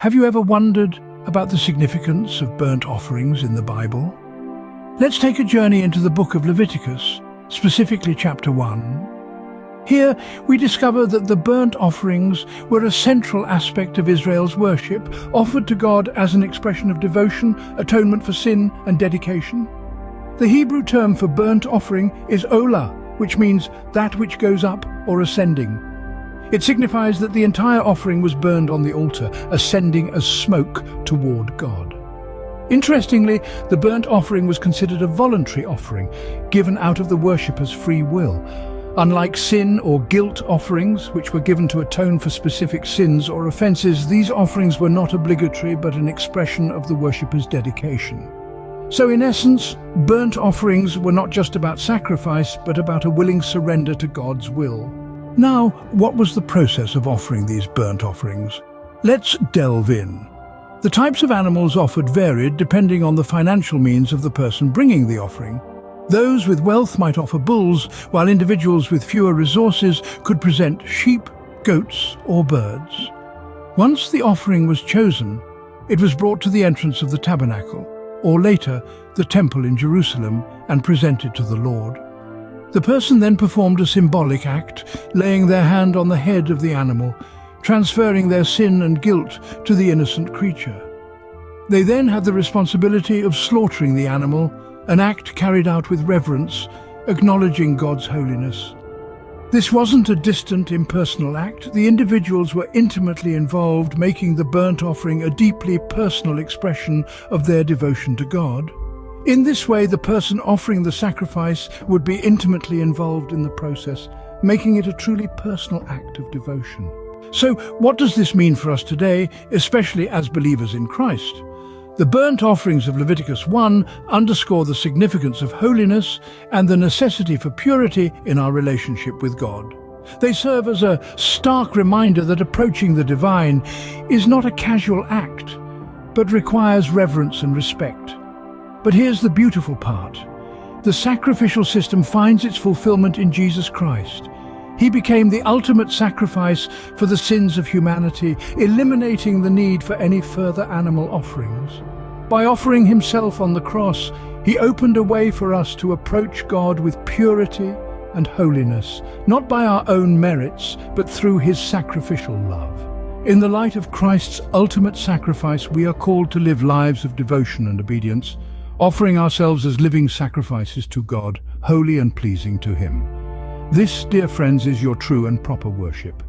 Have you ever wondered about the significance of burnt offerings in the Bible? Let's take a journey into the Book of Leviticus, specifically chapter 1. Here we discover that the burnt offerings were a central aspect of Israel's worship, offered to God as an expression of devotion, atonement for sin, and dedication. The Hebrew term for burnt offering is olah, which means that which goes up or ascending. It signifies that the entire offering was burned on the altar, ascending as smoke toward God. Interestingly, the burnt offering was considered a voluntary offering, given out of the worshipper's free will. Unlike sin or guilt offerings, which were given to atone for specific sins or offenses, these offerings were not obligatory but an expression of the worshipper's dedication. So in essence, burnt offerings were not just about sacrifice, but about a willing surrender to God's will. Now, what was the process of offering these burnt offerings? Let's delve in. The types of animals offered varied depending on the financial means of the person bringing the offering. Those with wealth might offer bulls, while individuals with fewer resources could present sheep, goats, or birds. Once the offering was chosen, it was brought to the entrance of the tabernacle, or later, the temple in Jerusalem, and presented to the Lord. The person then performed a symbolic act, laying their hand on the head of the animal, transferring their sin and guilt to the innocent creature. They then had the responsibility of slaughtering the animal, an act carried out with reverence, acknowledging God's holiness. This wasn't a distant, impersonal act. The individuals were intimately involved, making the burnt offering a deeply personal expression of their devotion to God. In this way, the person offering the sacrifice would be intimately involved in the process, making it a truly personal act of devotion. So, what does this mean for us today, especially as believers in Christ? The burnt offerings of Leviticus 1 underscore the significance of holiness and the necessity for purity in our relationship with God. They serve as a stark reminder that approaching the divine is not a casual act, but requires reverence and respect. But here's the beautiful part. The sacrificial system finds its fulfillment in Jesus Christ. He became the ultimate sacrifice for the sins of humanity, eliminating the need for any further animal offerings. By offering himself on the cross, he opened a way for us to approach God with purity and holiness, not by our own merits, but through his sacrificial love. In the light of Christ's ultimate sacrifice, we are called to live lives of devotion and obedience, offering ourselves as living sacrifices to God, holy and pleasing to him. This, dear friends, is your true and proper worship.